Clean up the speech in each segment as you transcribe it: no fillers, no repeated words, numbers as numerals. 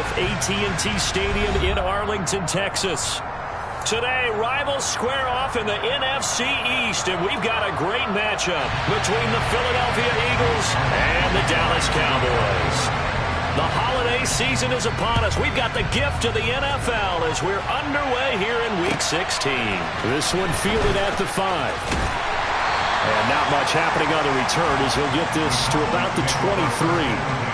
with AT&T Stadium in Arlington, Texas. Today, rivals square off in the NFC East, and we've got a great matchup between the Philadelphia Eagles and the Dallas Cowboys. The holiday season is upon us. We've got the gift of the NFL as we're underway here in Week 16. This one fielded at the 5. And not much happening on the return as he'll get this to about the 23.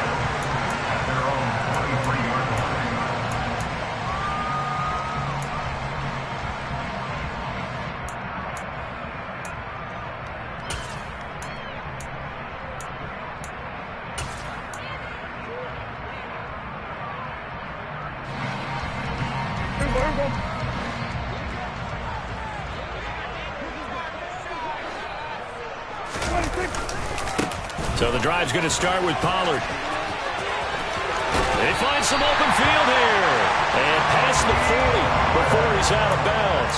So the drive's going to start with Pollard. They find some open field here. And past the 40 before he's out of bounds.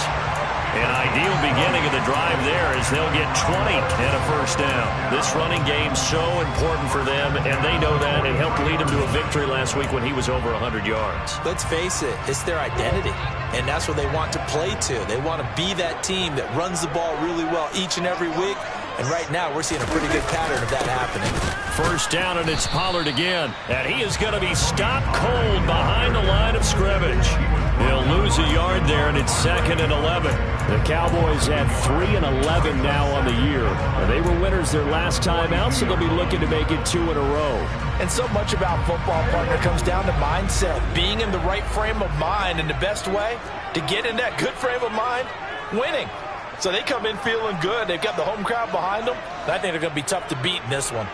An ideal beginning of the drive there as they'll get 20 and a first down. This running game's so important for them, and they know that. It helped lead them to a victory last week when he was over 100 yards. Let's face it, it's their identity, and that's what they want to play to. They want to be that team that runs the ball really well each and every week. And right now, we're seeing a pretty good pattern of that happening. First down, and it's Pollard again. And he is going to be stopped cold behind the line of scrimmage. He'll lose a yard there, and it's 2nd and 11. The Cowboys have 3 and 11 now on the year. And they were winners their last time out, so they'll be looking to make it 2 in a row. And so much about football, partner, comes down to mindset. Being in the right frame of mind, and the best way to get in that good frame of mind, winning. So they come in feeling good. They've got the home crowd behind them. I think they're going to be tough to beat in this one.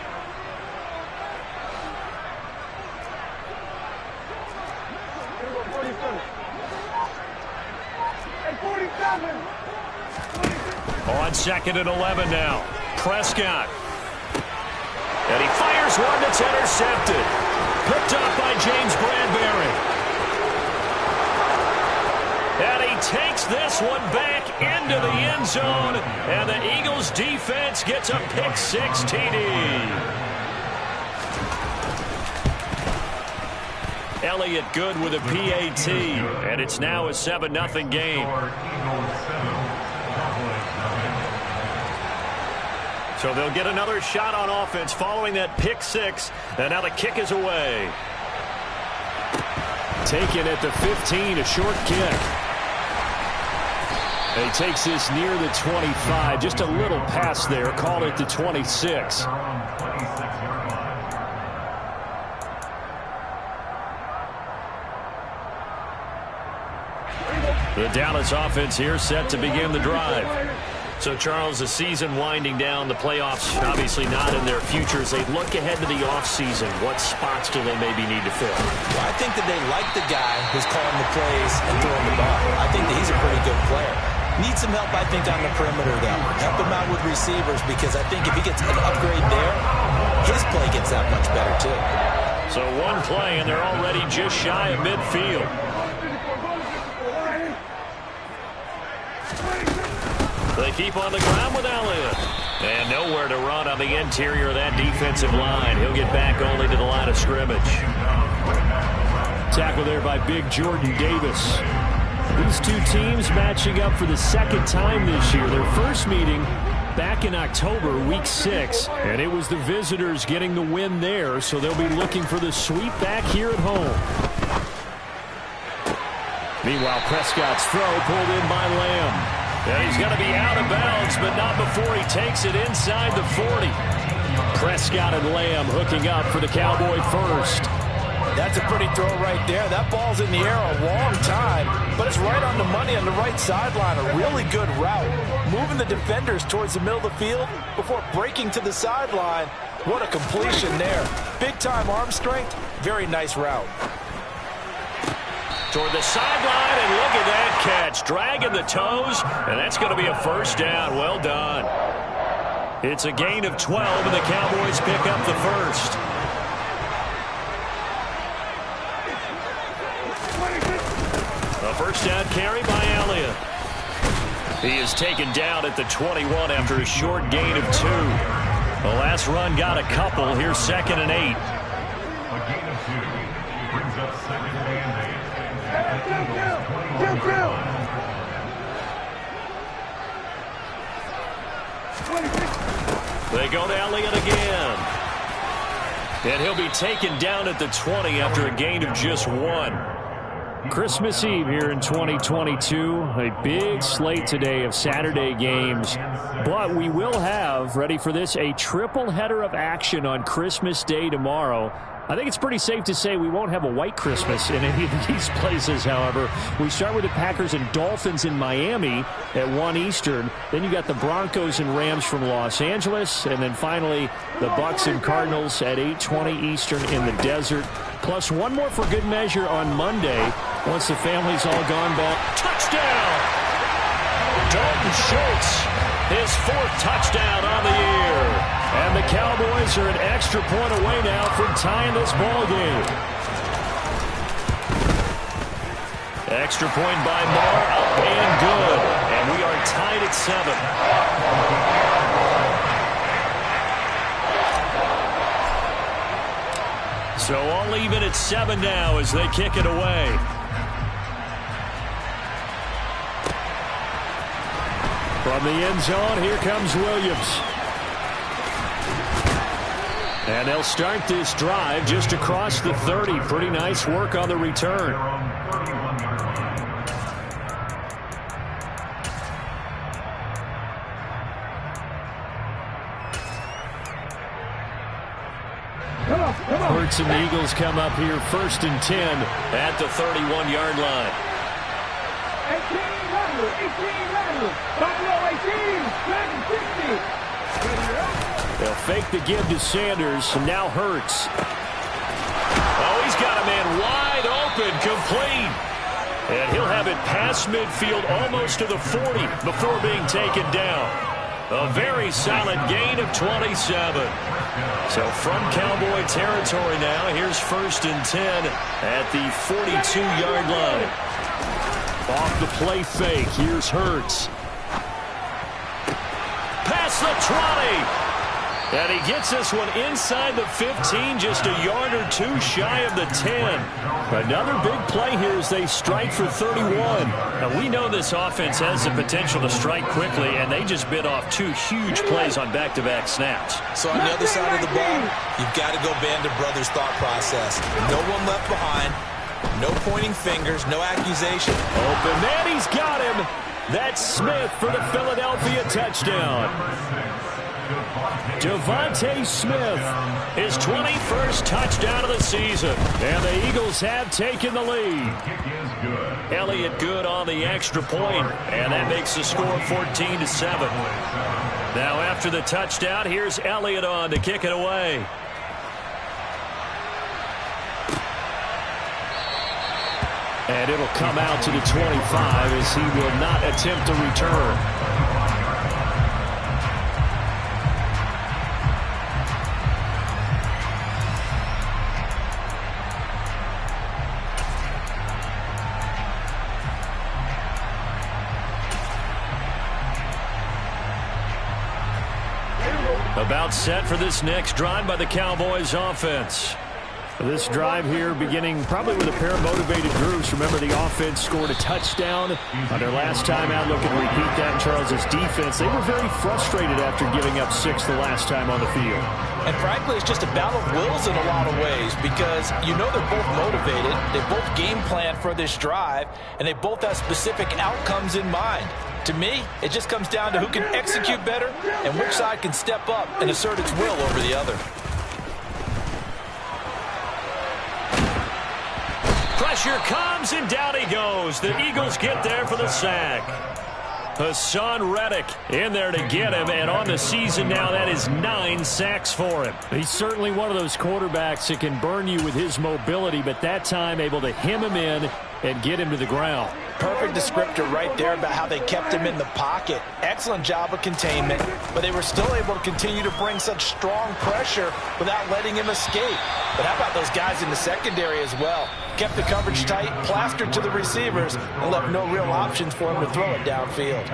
On 2nd and 11 now. Prescott. And he fires one that's intercepted. Picked off by James Bradbury. And he takes this one back into the end zone. And the Eagles defense gets a pick 6 TD. Elliott good with a PAT. And it's now a 7-0 game. So they'll get another shot on offense following that pick 6. And now the kick is away. Taken at the 15, a short kick. And he takes this near the 25. Just a little pass there. Call it the 26. The Dallas offense here set to begin the drive. So, Charles, the season winding down, the playoffs obviously not in their futures. They look ahead to the offseason. What spots do they maybe need to fill? Well, I think that they like the guy who's calling the plays and throwing the ball. I think that he's a pretty good player. Needs some help, I think, on the perimeter, though. Help him out with receivers, because I think if he gets an upgrade there, his play gets that much better, too. So one play, and they're already just shy of midfield. They keep on the ground with Elliott. And nowhere to run on the interior of that defensive line. He'll get back only to the line of scrimmage. Tackle there by big Jordan Davis. These two teams matching up for the second time this year. Their first meeting back in October, Week 6. And it was the visitors getting the win there, so they'll be looking for the sweep back here at home. Meanwhile, Prescott's throw pulled in by Lamb. And he's going to be out of bounds, but not before he takes it inside the 40. Prescott and Lamb hooking up for the Cowboy first. That's a pretty throw right there. That ball's in the air a long time, but it's right on the money on the right sideline. A really good route. Moving the defenders towards the middle of the field before breaking to the sideline. What a completion there. Big-time arm strength. Very nice route. Toward the sideline, and look at that catch. Dragging the toes, and that's going to be a first down. Well done. It's a gain of 12, and the Cowboys pick up the first. A first down carry by Elliott. He is taken down at the 21 after a short gain of 2. The last run got a couple. Here's 2nd and 8. A gain of 2 brings They go to Elliott again. And he'll be taken down at the 20 after a gain of just 1. Christmas Eve here in 2022. A big slate today of Saturday games. But we will have, ready for this, a triple header of action on Christmas Day tomorrow. I think it's pretty safe to say we won't have a white Christmas in any of these places, however. We start with the Packers and Dolphins in Miami at 1 Eastern. Then you got the Broncos and Rams from Los Angeles. And then finally, the Bucs and Cardinals at 8:20 Eastern in the desert. Plus one more for good measure on Monday once the family's all gone back. Touchdown! Dalton Schultz, his 4th touchdown on the year. And the Cowboys are an extra point away now from tying this ball game. Extra point by Moore, up and good. And we are tied at 7. So all even at 7 now as they kick it away. From the end zone, here comes Williams. And they'll start this drive just across the 30. Pretty nice work on the return. Hurts and the Eagles come up here 1st and 10 at the 31-yard line. 18, They'll fake the give to Sanders, and now Hurts. Oh, he's got a man wide open, complete. And he'll have it past midfield almost to the 40 before being taken down. A very solid gain of 27. So from Cowboy territory now, here's 1st and 10 at the 42-yard line. Off the play fake, here's Hurts. Past the 20. And he gets this one inside the 15, just a yard or 2 shy of the 10. Another big play here as they strike for 31. Now, we know this offense has the potential to strike quickly, and they just bit off 2 huge plays on back-to-back snaps. So on the other side of the ball, you've got to go Band of Brothers thought process. No one left behind, no pointing fingers, no accusation. Open man, he's got him. That's Smith for the Philadelphia touchdown. Devontae Smith, his 21st touchdown of the season. And the Eagles have taken the lead. Elliott good on the extra point, and that makes the score 14-7. Now after the touchdown, here's Elliott on to kick it away. And it'll come out to the 25 as he will not attempt to return. About set for this next drive by the Cowboys offense. This drive here beginning probably with a pair of motivated groups. Remember, the offense scored a touchdown on their last time out. Looking to repeat that in Charles' defense. They were very frustrated after giving up 6 the last time on the field. And frankly, it's just a battle of wills in a lot of ways because you know they're both motivated. They both game plan for this drive, and they both have specific outcomes in mind. To me, it just comes down to who can execute better and which side can step up and assert its will over the other. Pressure comes, and down he goes. The Eagles get there for the sack. Hassan Reddick in there to get him, and on the season now, that is 9 sacks for him. He's certainly one of those quarterbacks that can burn you with his mobility, but that time able to hem him in and get him to the ground. Perfect descriptor right there about how they kept him in the pocket. Excellent job of containment, but they were still able to continue to bring such strong pressure without letting him escape. But how about those guys in the secondary as well? Kept the coverage tight, plastered to the receivers, and left no real options for him to throw it downfield.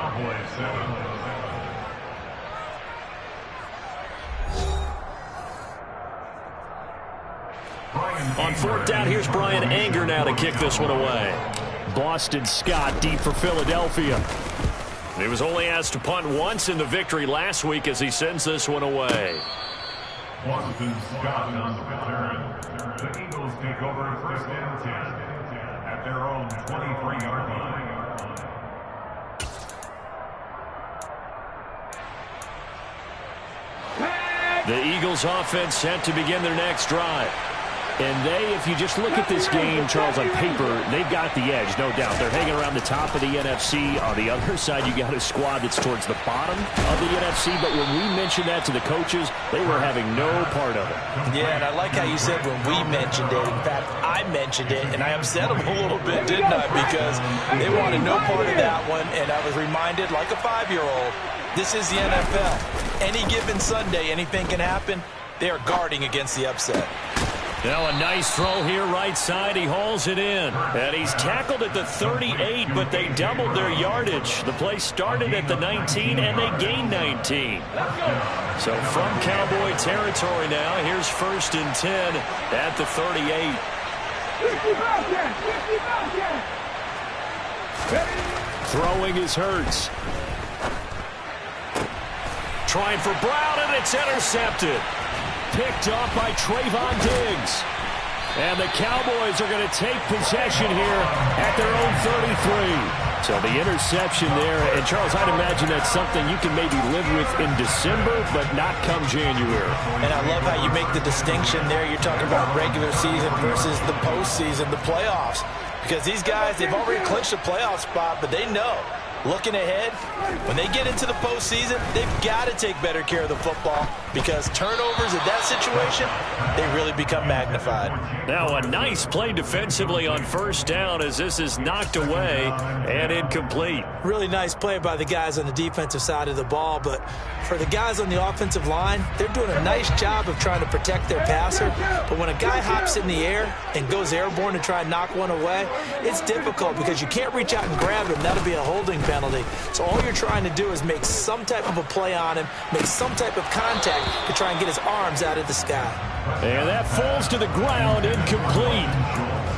On fourth down, here's Brian Anger now to kick this one away. Boston Scott deep for Philadelphia. He was only asked to punt once in the victory last week as he sends this one away. Boston Scott on the return. The Eagles take over first and 10 at their own 23-yard line. The Eagles offense set to begin their next drive. And if you just look at this game, Charles, on paper, they've got the edge, no doubt. They're hanging around the top of the NFC. On the other side, you got a squad that's towards the bottom of the NFC. But when we mentioned that to the coaches, they were having no part of it. Yeah, and I like how you said when we mentioned it. In fact, I mentioned it, and I upset them a little bit, didn't I? Because they wanted no part of that one, and I was reminded, like a 5-year-old, this is the NFL. Any given Sunday, anything can happen. They are guarding against the upset. Now a nice throw here right side. He hauls it in. And he's tackled at the 38, but they doubled their yardage. The play started at the 19, and they gained 19. So from Cowboy territory now, here's first and 10 at the 38. Throwing is Hurts. Trying for Brown, and it's intercepted. Picked off by Trayvon Diggs. And the Cowboys are going to take possession here at their own 33. So the interception there. And, Charles, I'd imagine that's something you can maybe live with in December, but not come January. And I love how you make the distinction there. You're talking about regular season versus the postseason, the playoffs. Because these guys, they've already clinched a playoff spot, but they know, looking ahead, when they get into the postseason, they've got to take better care of the football because turnovers in that situation, they really become magnified. Now a nice play defensively on first down as this is knocked away and incomplete. Really nice play by the guys on the defensive side of the ball, but for the guys on the offensive line, they're doing a nice job of trying to protect their passer. But when a guy hops in the air and goes airborne to try and knock one away, it's difficult because you can't reach out and grab him. That'll be a holding penalty. So all you're trying to do is make some type of a play on him, make some type of contact to try and get his arms out of the sky. And that falls to the ground, incomplete.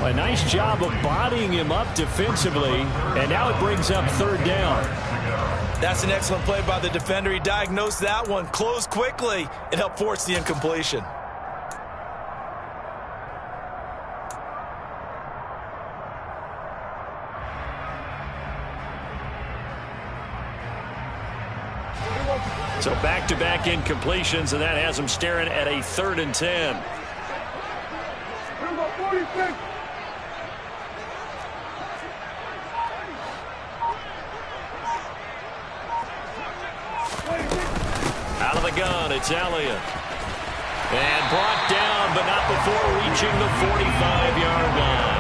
A nice job of bodying him up defensively, and now it brings up third down. That's an excellent play by the defender. He diagnosed that one, closed quickly, and helped force the incompletion. So back-to-back incompletions, and that has him staring at a 3rd and 10. Out of the gun, it's Elliott. And brought down, but not before reaching the 45-yard line.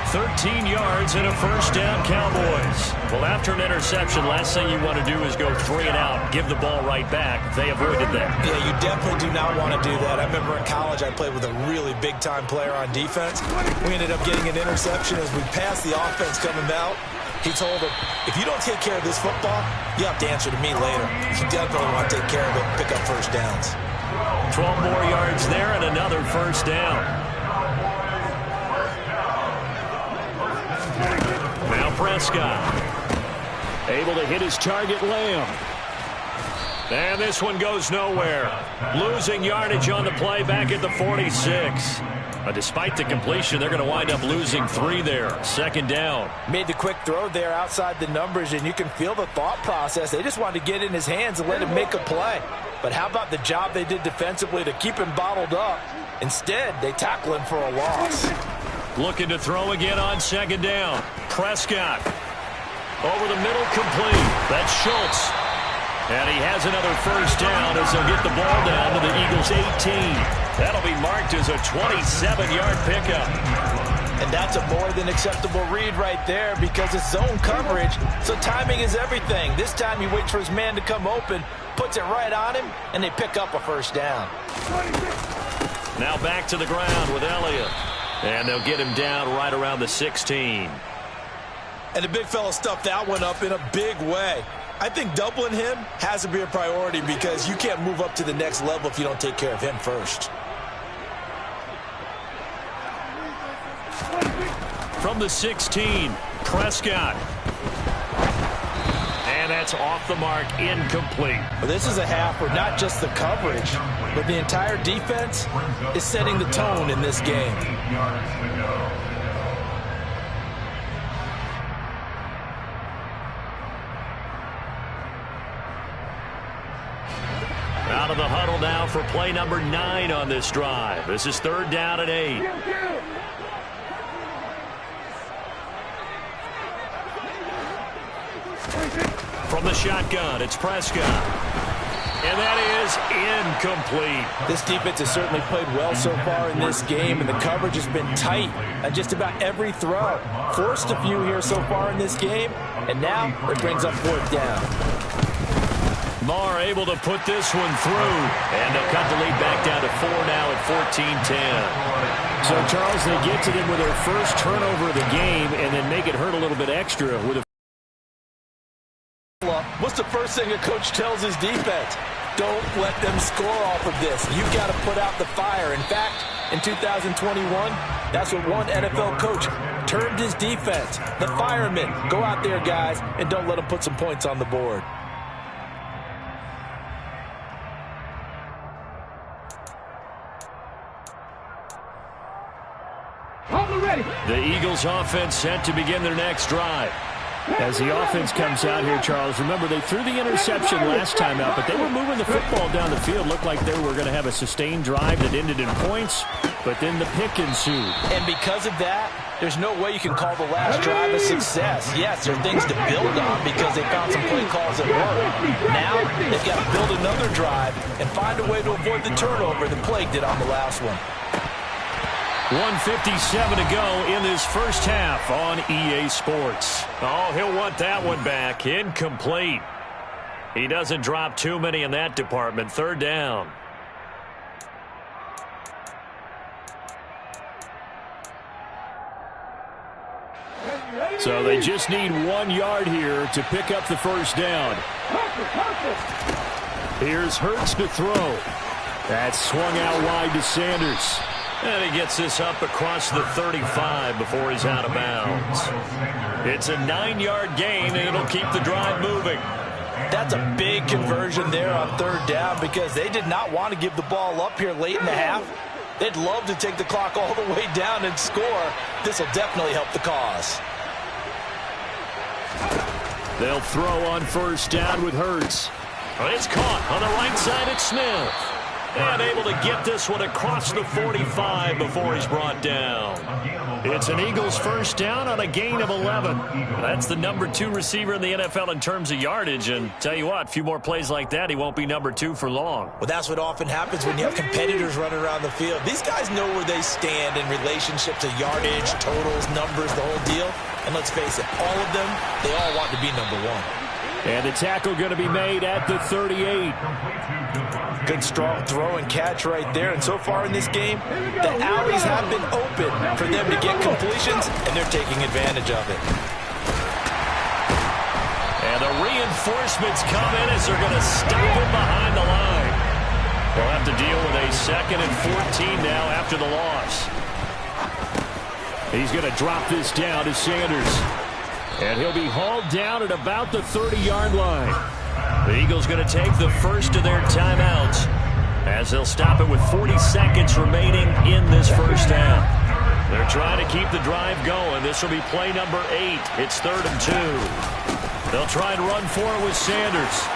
13 yards and a first down, Cowboys. Well, after an interception, last thing you want to do is go 3 and out, give the ball right back. They avoided that. Yeah, you definitely do not want to do that. I remember in college I played with a really big-time player on defense. We ended up getting an interception as we passed the offense coming out. He told him, if you don't take care of this football, you have to answer to me later. You definitely want to take care of it and pick up first downs. 12 more yards there and another first down. Now Prescott. Able to hit his target, Lamb. And this one goes nowhere. Losing yardage on the play back at the 46. Despite the completion, they're going to wind up losing 3 there. 2nd down. Made the quick throw there outside the numbers, and you can feel the thought process. They just wanted to get in his hands and let him make a play. But how about the job they did defensively to keep him bottled up? Instead, they tackle him for a loss. Looking to throw again on 2nd down. Prescott. Over the middle, complete. That's Schultz. And he has another first down as they'll get the ball down to the Eagles' 18. That'll be marked as a 27-yard pickup. And that's a more than acceptable read right there because it's zone coverage, so timing is everything. This time he waits for his man to come open, puts it right on him, and they pick up a first down. Now back to the ground with Elliott. And they'll get him down right around the 16. And the big fella stuffed that one up in a big way. I think doubling him has to be a priority because you can't move up to the next level if you don't take care of him first. From the 16, Prescott. And that's off the mark, incomplete. Well, this is a half where not just the coverage, but the entire defense is setting the tone in this game. 8 yards to go. Out of the huddle now for play number 9 on this drive. This is 3rd down and 8. From the shotgun, it's Prescott. And that is incomplete. This defense has certainly played well so far in this game, and the coverage has been tight on just about every throw. Forced a few here so far in this game, and now it brings up 4th down. Marr able to put this one through, and they'll cut the lead back down to 4 now at 14-10. So, Charles, they get to them with their first turnover of the game and then make it hurt a little bit extra with a... What's the first thing a coach tells his defense? Don't let them score off of this. You've got to put out the fire. In fact, in 2021, that's what one NFL coach termed his defense. The firemen. Go out there, guys, and don't let them put some points on the board. The Eagles offense set to begin their next drive. As the offense comes out here, Charles, remember they threw the interception last time out, but they were moving the football down the field. Looked like they were going to have a sustained drive that ended in points, but then the pick ensued. And because of that, there's no way you can call the last drive a success. Yes, there are things to build on because they found some play calls that work. Now, they've got to build another drive and find a way to avoid the turnover that plagued it on the last one. 1:57 to go in this first half on EA Sports. Oh, he'll want that one back. Incomplete. He doesn't drop too many in that department. 3rd down. So they just need 1 yard here to pick up the first down. Here's Hurts to throw. That's swung out wide to Sanders. And he gets this up across the 35 before he's out of bounds. It's a 9-yard gain, and it'll keep the drive moving. That's a big conversion there on 3rd down because they did not want to give the ball up here late in the half. They'd love to take the clock all the way down and score. This will definitely help the cause. They'll throw on 1st down with Hurts. It's caught on the right side at Smith. And able to get this one across the 45 before he's brought down. It's an Eagles 1st down on a gain of 11. That's the number 2 receiver in the NFL in terms of yardage. And tell you what, a few more plays like that, he won't be number 2 for long. Well, that's what often happens when you have competitors running around the field. These guys know where they stand in relationship to yardage, totals, numbers, the whole deal. And let's face it, all of them, they all want to be number 1. And the tackle going to be made at the 38. Good strong throw and catch right there. And so far in this game, the alleys have been open for them to get completions, and they're taking advantage of it. And the reinforcements come in as they're going to stop him behind the line. They'll have to deal with a 2nd and 14 now after the loss. He's going to drop this down to Sanders. And he'll be hauled down at about the 30-yard line. The Eagles going to take the first of their timeouts as they'll stop it with 40 seconds remaining in this first half. They're trying to keep the drive going. This will be play number 8. It's 3rd and 2. They'll try and run for it with Sanders.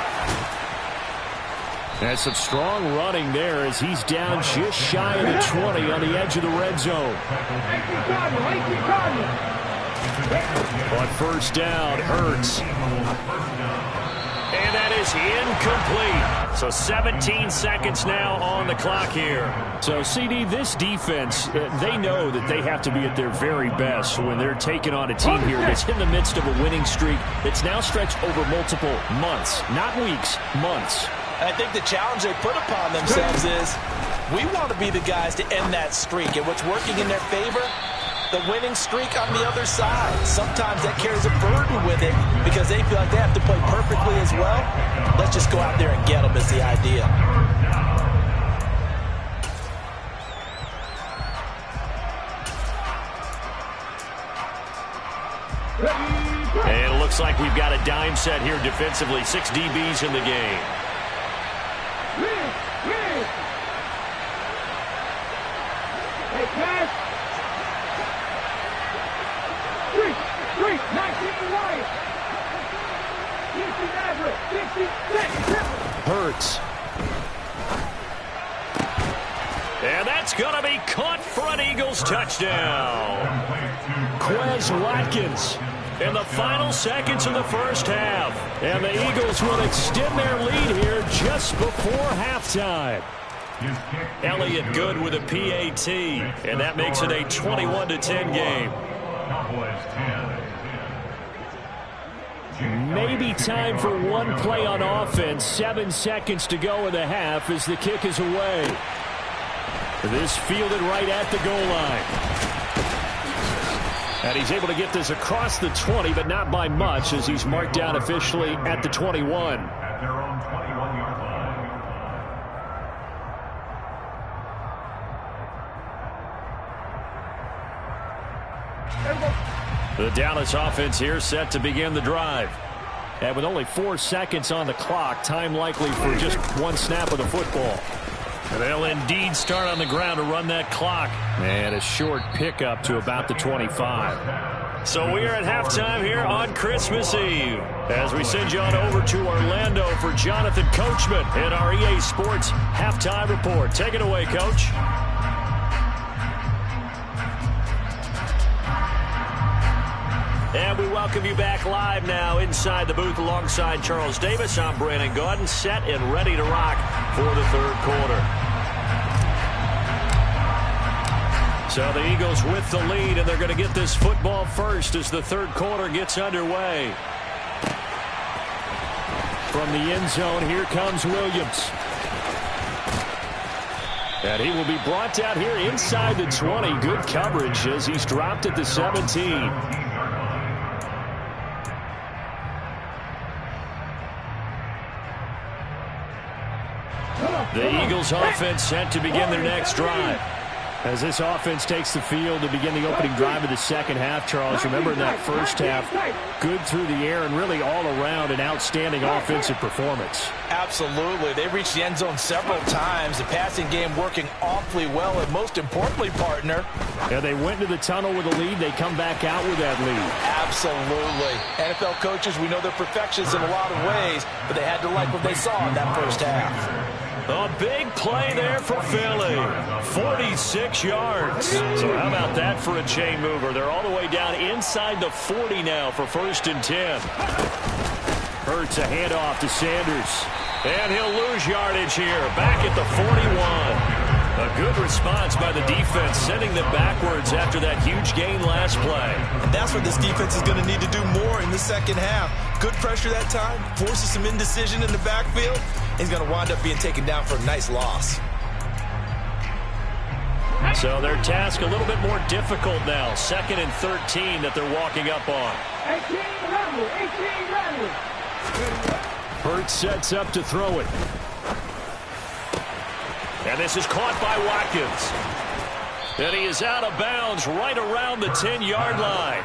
That's some strong running there as he's down just shy of the 20 on the edge of the red zone. On 1st down, Hurts. And that is incomplete. So 17 seconds now on the clock here. So, CD, this defense, they know that they have to be at their very best when they're taking on a team here that's in the midst of a winning streak that's now stretched over multiple months, not weeks, months. And I think the challenge they put upon themselves is we want to be the guys to end that streak. And what's working in their favor? The winning streak on the other side. Sometimes that carries a burden with it because they feel like they have to play perfectly as well. Let's just go out there and get them is the idea. And it looks like we've got a dime set here defensively. 6 DBs in the game. Hurts. And that's going to be caught for an Eagles touchdown. Quez Watkins in the final seconds of the first half. And the Eagles will extend their lead here just before halftime. Elliott Good with a PAT, and that makes it a 21-10 game. Maybe time for one play on offense. 7 seconds to go in the half as the kick is away. This fielded right at the goal line. And he's able to get this across the 20, but not by much, as he's marked down officially at the 21. At their own 21-yard line. The Dallas offense here set to begin the drive. And with only 4 seconds on the clock, time likely for just one snap of the football. They'll indeed start on the ground to run that clock. And a short pickup to about the 25. So we are at halftime here on Christmas Eve, as we send you on over to Orlando for Jonathan Coachman in our EA Sports Halftime Report. Take it away, Coach. And we welcome you back live now inside the booth alongside Charles Davis. I'm Brandon Gaudin, set and ready to rock for the third quarter. So the Eagles with the lead, and they're going to get this football first as the third quarter gets underway. From the end zone, here comes Williams. And he will be brought down here inside the 20. Good coverage as he's dropped at the 17. The Eagles offense set to begin their next drive. As this offense takes the field to begin the opening drive of the second half, Charles, remember in that first half, good through the air and really all around an outstanding offensive performance. Absolutely. They reached the end zone several times. The passing game working awfully well, and most importantly, partner. Yeah, they went into the tunnel with a lead. They come back out with that lead. Absolutely. NFL coaches, we know they're perfectionists in a lot of ways, but they had to like what they saw in that first half. A big play there for Philly. 46 yards. So how about that for a chain mover? They're all the way down inside the 40 now for 1st and 10. Hurts a handoff to Sanders. And he'll lose yardage here. Back at the 41. A good response by the defense, sending them backwards after that huge gain last play. That's what this defense is going to need to do more in the second half. Good pressure that time, forces some indecision in the backfield. He's going to wind up being taken down for a nice loss. So their task a little bit more difficult now. 2nd and 13 that they're walking up on. 18 run. Hurts sets up to throw it. And this is caught by Watkins. And he is out of bounds right around the 10-yard line.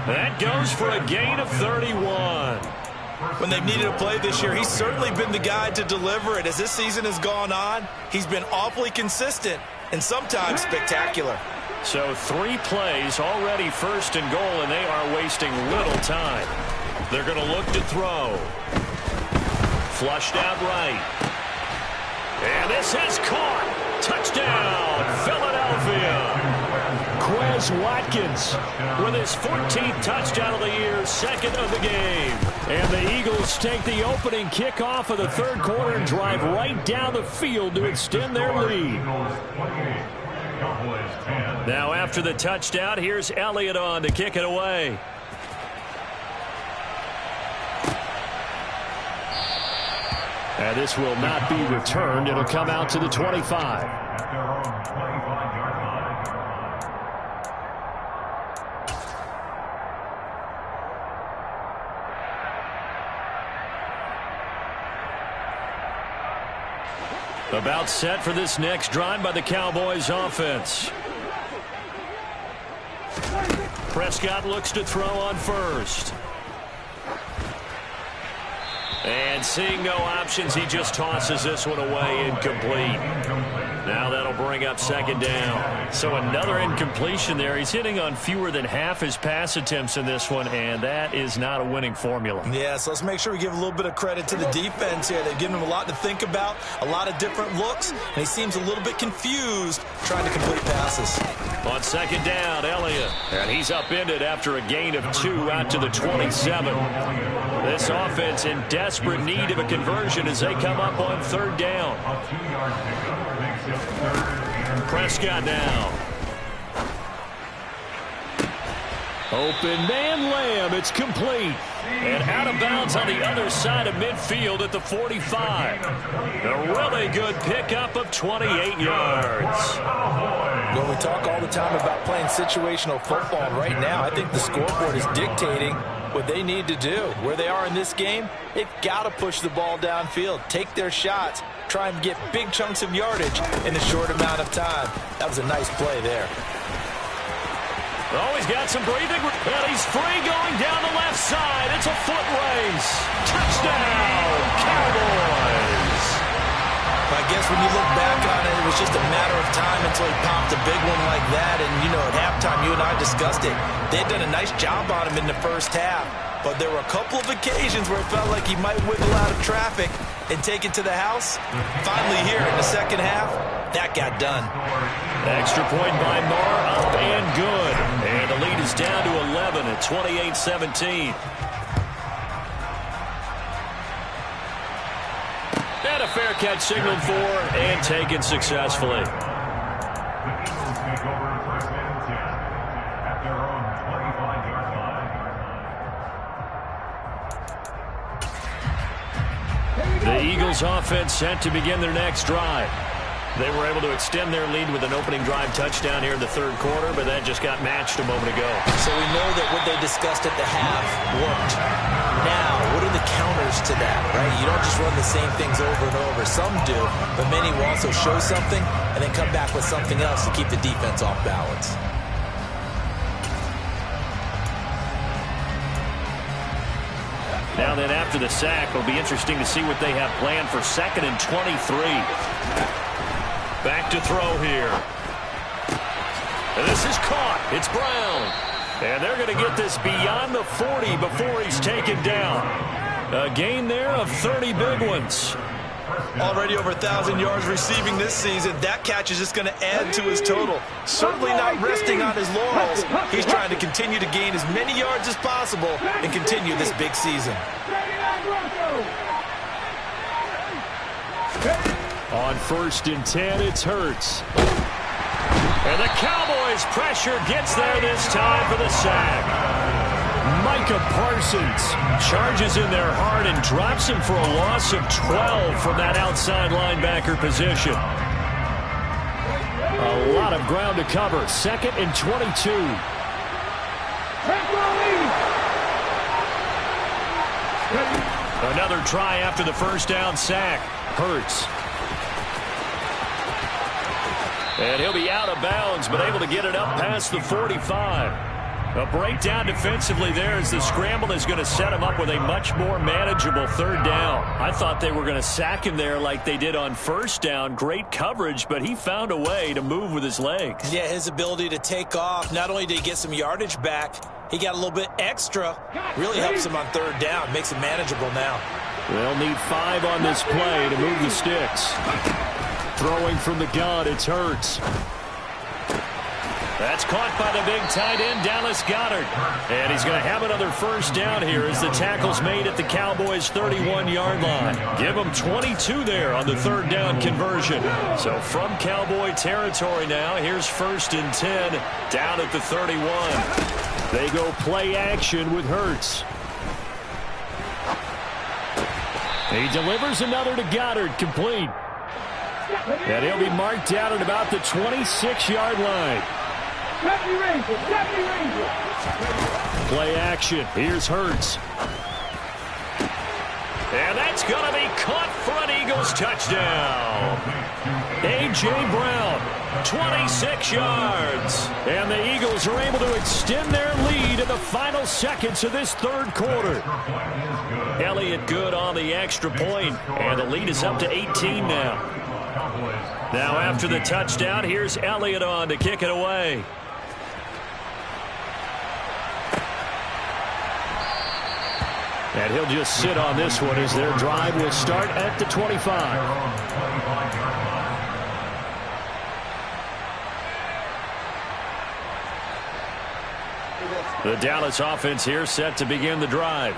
That goes for a gain of 31. When they've needed a play this year, he's certainly been the guy to deliver it. As this season has gone on, he's been awfully consistent and sometimes spectacular. So 3 plays already 1st and goal, and they are wasting little time. They're going to look to throw. Flushed out right. And this is caught. Touchdown, Philadelphia. Quez Watkins with his 14th touchdown of the year, 2nd of the game. And the Eagles take the opening kickoff of the third quarter and drive right down the field to extend their lead. Now after the touchdown, here's Elliott on to kick it away. And this will not be returned. It'll come out to the 25. About set for this next drive by the Cowboys offense. Prescott looks to throw on first. And seeing no options, he just tosses this one away, incomplete. Now that'll bring up second down. So another incompletion there. He's hitting on fewer than half his pass attempts in this one, and that is not a winning formula. Yeah, so let's make sure we give a little bit of credit to the defense here. They've given him a lot to think about, a lot of different looks, and he seems a little bit confused trying to complete passes. On second down, Elliott. And he's upended after a gain of 2 out to the 27. This offense in desperate need of a conversion as they come up on third down. Prescott now. Open man Lamb. It's complete. And out of bounds on the other side of midfield at the 45. A really good pickup of 28 yards. Well, we talk all the time about playing situational football, and right now I think the scoreboard is dictating what they need to do. Where they are in this game, they've got to push the ball downfield, take their shots, try and get big chunks of yardage in a short amount of time. That was a nice play there. Oh, he's got some breathing. And he's free going down the left side. It's a foot race. Touchdown, Cowboys. I guess when you look back on it, it was just a matter of time until he popped a big one like that. And, you know, at halftime, you and I discussed it. They had done a nice job on him in the first half. But there were a couple of occasions where it felt like he might wiggle out of traffic and take it to the house. Finally here in the second half, that got done. Extra point by Marr, up and good. And the lead is down to 11 at 28-17. And a fair catch signaled for and taken successfully. The Eagles take over first and 10 at their own 25-yard line. The Eagles offense set to begin their next drive. They were able to extend their lead with an opening drive touchdown here in the third quarter, but that just got matched a moment ago. So we know that what they discussed at the half worked. Now, what are the counters to that, right? You don't just run the same things over and over. Some do, but many will also show something and then come back with something else to keep the defense off balance. Now then, after the sack, it'll be interesting to see what they have planned for second and 23. Back to throw here. And this is caught. It's Brown. And they're going to get this beyond the 40 before he's taken down. A gain there of 30 big ones. Already over 1,000 yards receiving this season. That catch is just going to add to his total. Certainly not resting on his laurels. He's trying to continue to gain as many yards as possible and continue this big season. On first and 10, it's Hurts. And the Cowboys' pressure gets there this time for the sack. Micah Parsons charges in there hard and drops him for a loss of 12 from that outside linebacker position. A lot of ground to cover. Second and 22. Another try after the first down sack. Hurts. And he'll be out of bounds, but able to get it up past the 45. A breakdown defensively there as the scramble is going to set him up with a much more manageable third down. I thought they were going to sack him there like they did on first down. Great coverage, but he found a way to move with his legs. Yeah, his ability to take off. Not only did he get some yardage back, he got a little bit extra. Really helps him on third down. Makes it manageable now. They'll need 5 on this play to move the sticks. Throwing from the gun, it's Hurts. That's caught by the big tight end, Dallas Goedert. And he's going to have another first down here as the tackle's made at the Cowboys' 31-yard line. Give them 22 there on the third down conversion. So from Cowboy territory now, here's first and 10 down at the 31. They go play action with Hurts. He delivers another to Goedert, complete. And he'll be marked out at about the 26-yard line. Play action. Here's Hurts. And that's going to be caught for an Eagles touchdown. A.J. Brown, 26 yards. And the Eagles are able to extend their lead in the final seconds of this third quarter. Elliott good on the extra point, and the lead is up to 18 now. Now after the touchdown, here's Elliott on to kick it away. And he'll just sit on this one as their drive will start at the 25. The Dallas offense here set to begin the drive.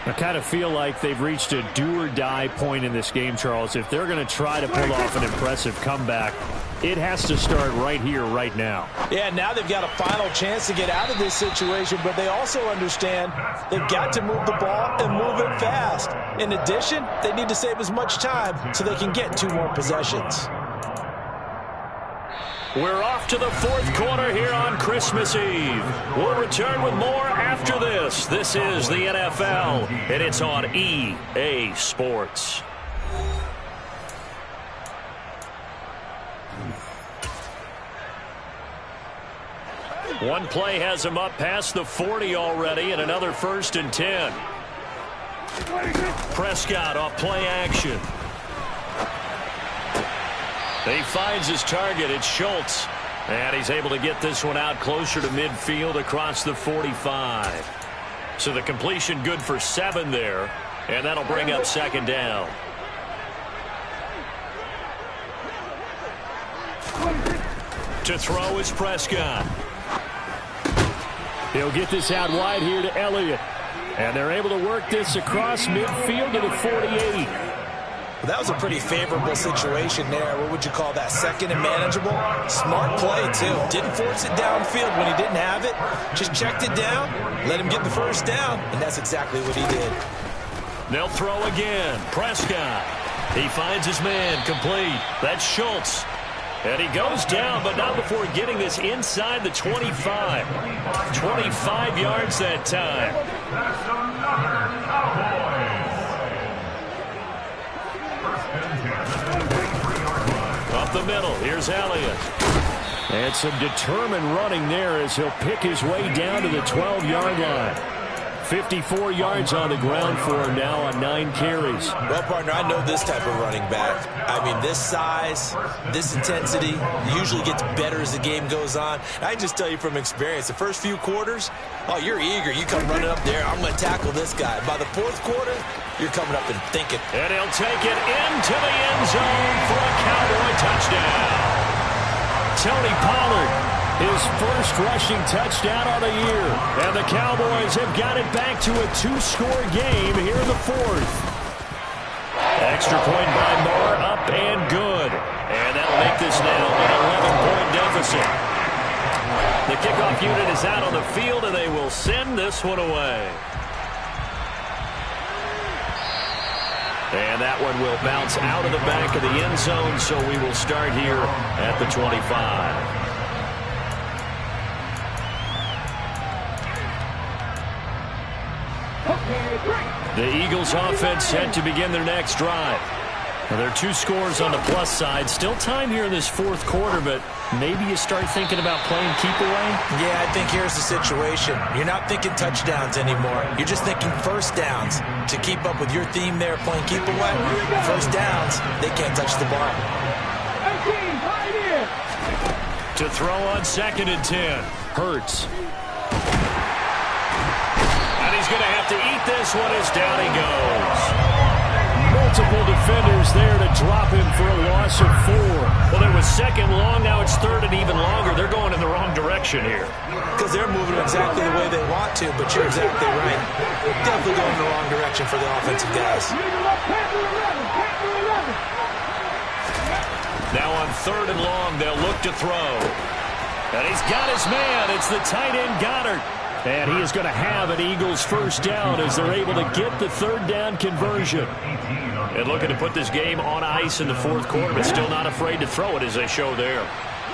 I kind of feel like they've reached a do-or-die point in this game, Charles. If they're going to try to pull off an impressive comeback, it has to start right here, right now. Yeah, now they've got a final chance to get out of this situation, but they also understand they've got to move the ball and move it fast. In addition, they need to save as much time so they can get 2 more possessions. We're off to the fourth quarter here on Christmas Eve. We'll return with more after this. This is the NFL, and it's on EA Sports. One play has him up past the 40 already, and another 1st and 10. Prescott off play action. He finds his target. It's Schultz. And he's able to get this one out closer to midfield across the 45. So the completion good for 7 there. And that'll bring up 2nd down. To throw is Prescott. He'll get this out wide here to Elliott. And they're able to work this across midfield to the 48. That was a pretty favorable situation there. What would you call that? 2nd and manageable? Smart play, too. Didn't force it downfield when he didn't have it. Just checked it down, let him get the 1st down, and that's exactly what he did. They'll throw again. Prescott. He finds his man complete. That's Schultz. And he goes down, but not before getting this inside the 25. 25 yards that time. That's another Cowboys. Up the middle, here's Elliott. And some determined running there as he'll pick his way down to the 12-yard line. 54 yards on the ground for him now on 9 carries. Well, partner, I know this type of running back. I mean, this size, this intensity usually gets better as the game goes on. I can just tell you from experience, the first few quarters, oh, you're eager. You come running up there, I'm going to tackle this guy. By the 4th quarter, you're coming up and thinking. And he'll take it into the end zone for a Cowboy touchdown. Tony Pollard. His first rushing touchdown of the year. And the Cowboys have got it back to a 2-score game here in the 4th. Extra point by Moore, up and good. And that'll make this now an 11-point deficit. The kickoff unit is out on the field, and they will send this one away. And that one will bounce out of the back of the end zone, so we will start here at the 25. The Eagles offense set to begin their next drive. Now, there are 2 scores on the plus side. Still time here in this 4th quarter, but maybe you start thinking about playing keep away? Yeah, I think here's the situation. You're not thinking touchdowns anymore. You're just thinking 1st downs. To keep up with your theme there, playing keep away, 1st downs, they can't touch the ball. To throw on 2nd and 10. Hurts. And he's going to have to eat this one as down he goes. Multiple defenders there to drop him for a loss of 4. Well, it was 2nd long. Now it's 3rd and even longer. They're going in the wrong direction here. Because they're moving exactly the way they want to, but you're exactly right. Definitely going in the wrong direction for the offensive guys. Now on 3rd and long, they'll look to throw. And he's got his man. It's the tight end, Goddard. And he is going to have an Eagles 1st down as they're able to get the 3rd down conversion. And looking to put this game on ice in the 4th quarter, but still not afraid to throw it as they show there.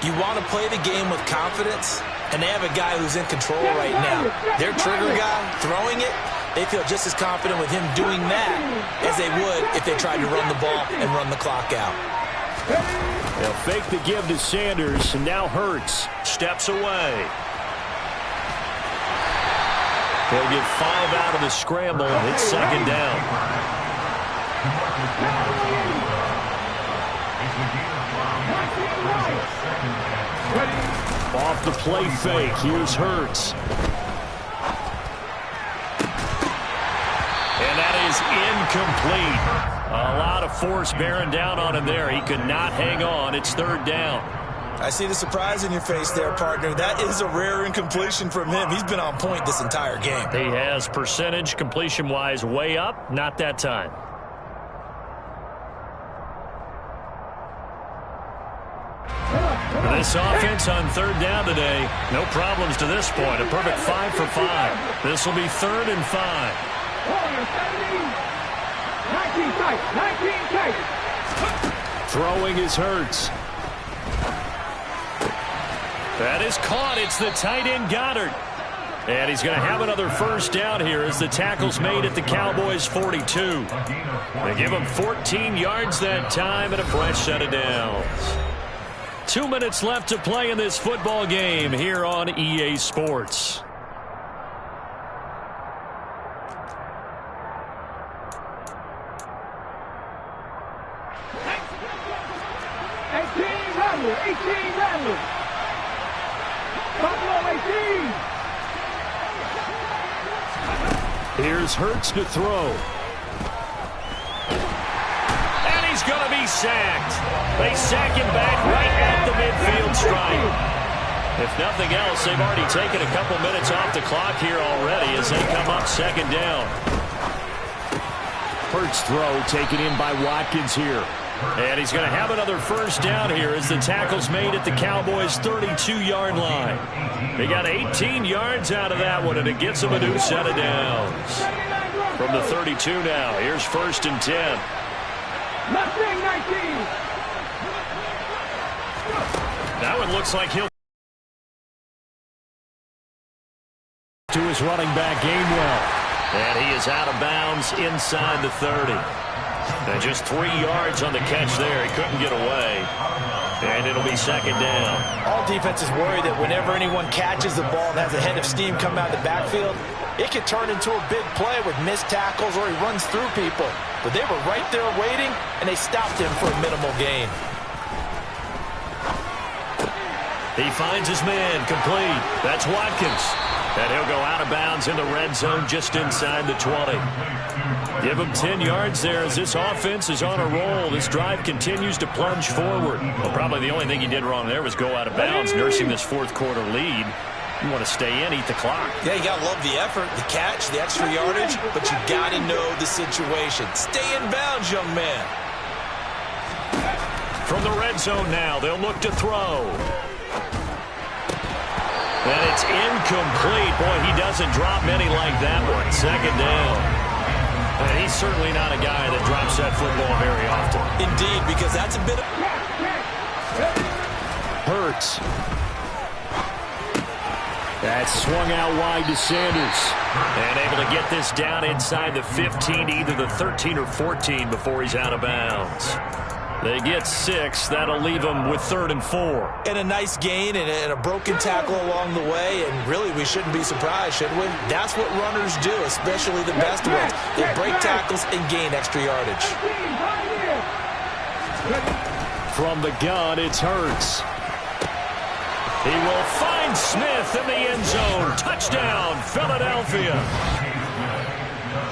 You want to play the game with confidence, and they have a guy who's in control right now. Their trigger guy, throwing it, they feel just as confident with him doing that as they would if they tried to run the ball and run the clock out. They'll fake the give to Sanders, and now Hurts steps away. They'll get 5 out of the scramble. It's second down. Off the play fake, here's Hurts. And that is incomplete. A lot of force bearing down on him there. He could not hang on. It's third down. I see the surprise in your face there, partner. That is a rare incompletion from him. He's been on point this entire game. He has percentage completion-wise way up. Not that time. This offense on third down today, no problems to this point. A perfect 5 for 5. This will be 3rd and 5. 19 tight, 19 tight. Throwing is Hurts. That is caught. It's the tight end Goddard. And he's going to have another first down here as the tackle's made at the Cowboys' 42. They give him 14 yards that time and a fresh set of downs. 2 minutes left to play in this football game here on EA Sports. Here's Hurts to throw. And he's going to be sacked. They sack him back right at the midfield stripe. If nothing else, they've already taken a couple minutes off the clock here already as they come up second down. Hurts throw taken in by Watkins here. And he's going to have another first down here as the tackle's made at the Cowboys' 32-yard line. They got 18 yards out of that one, and it gets them a new set of downs. From the 32 now, here's 1st and 10. Mustang 19. That one looks like he'll to his running back Gainwell. And he is out of bounds inside the 30. And just 3 yards on the catch there. He couldn't get away. And it'll be second down. All defenses worry that whenever anyone catches the ball and has a head of steam come out of the backfield, it could turn into a big play with missed tackles or he runs through people. But they were right there waiting, and they stopped him for a minimal gain. He finds his man complete. That's Watkins. And he'll go out of bounds in the red zone just inside the 20. Give him 10 yards there as this offense is on a roll. This drive continues to plunge forward. Well, probably the only thing he did wrong there was go out of bounds, nursing this fourth-quarter lead. You want to stay in, eat the clock. Yeah, you got to love the effort, the catch, the extra yardage, but you got to know the situation. Stay in bounds, young man. From the red zone now, they'll look to throw. And it's incomplete. Boy, he doesn't drop many like that one. Second down. And he's certainly not a guy that drops that football very often. Indeed, because that's a bit of... Hurts. That's swung out wide to Sanders. And able to get this down inside the 15, either the 13 or 14 before he's out of bounds. They get 6. That'll leave them with 3rd and 4. And a nice gain and a broken tackle along the way. And really, we shouldn't be surprised, should we? That's what runners do, especially the best ones. They break tackles and gain extra yardage. From the gun, it's Hurts. He will find Smith in the end zone. Touchdown, Philadelphia.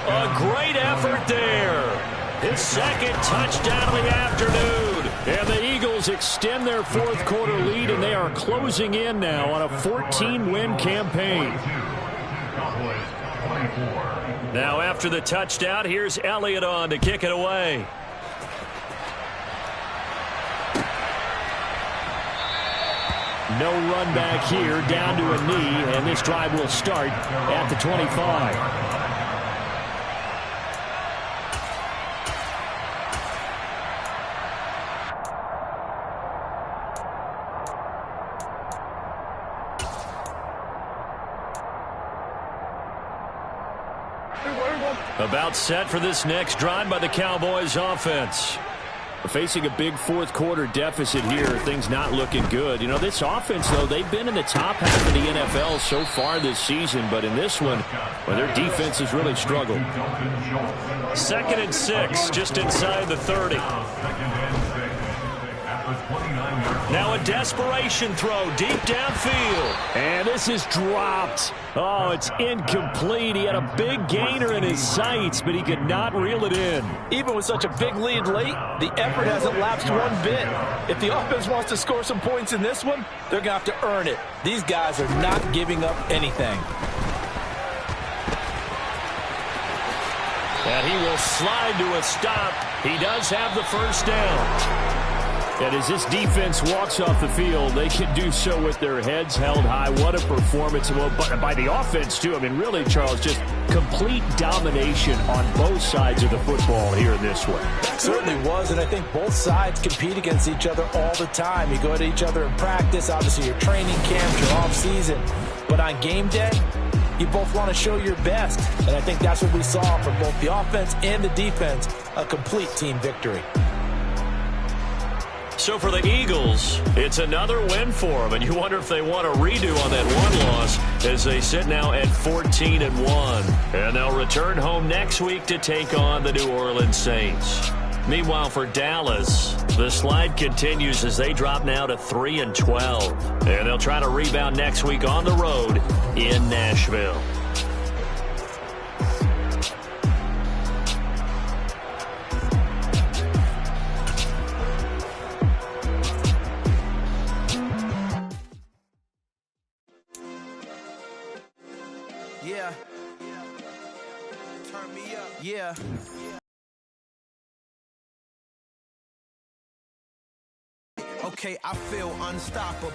A great effort there. His second touchdown of the afternoon. And the Eagles extend their fourth-quarter lead, and they are closing in now on a 14-win campaign. Now, after the touchdown, here's Elliott on to kick it away. No run back here, down to a knee, and this drive will start at the 25. About set for this next drive by the Cowboys offense. Facing a big fourth quarter deficit here, things not looking good. You know, this offense, though, they've been in the top half of the NFL so far this season, but in this one, well, their defense has really struggled. 2nd and 6, just inside the 30. Now a desperation throw deep downfield. And this is dropped. Oh, it's incomplete. He had a big gainer in his sights, but he could not reel it in. Even with such a big lead late, the effort hasn't lapsed one bit. If the offense wants to score some points in this one, they're going to have to earn it. These guys are not giving up anything. And he will slide to a stop. He does have the first down. And as this defense walks off the field, they can do so with their heads held high. What a performance. Well, by the offense, too. I mean, really, Charles, just complete domination on both sides of the football here in this one. Certainly was, and I think both sides compete against each other all the time. You go at each other in practice, obviously your training camps, your off-season. But on game day, you both want to show your best. And I think that's what we saw from both the offense and the defense, a complete team victory. So for the Eagles, it's another win for them, and you wonder if they want a redo on that one loss as they sit now at 14-1. And they'll return home next week to take on the New Orleans Saints. Meanwhile, for Dallas, the slide continues as they drop now to 3-12. And they'll try to rebound next week on the road in Nashville. Yeah. Turn me up. Yeah. Okay, I feel unstoppable.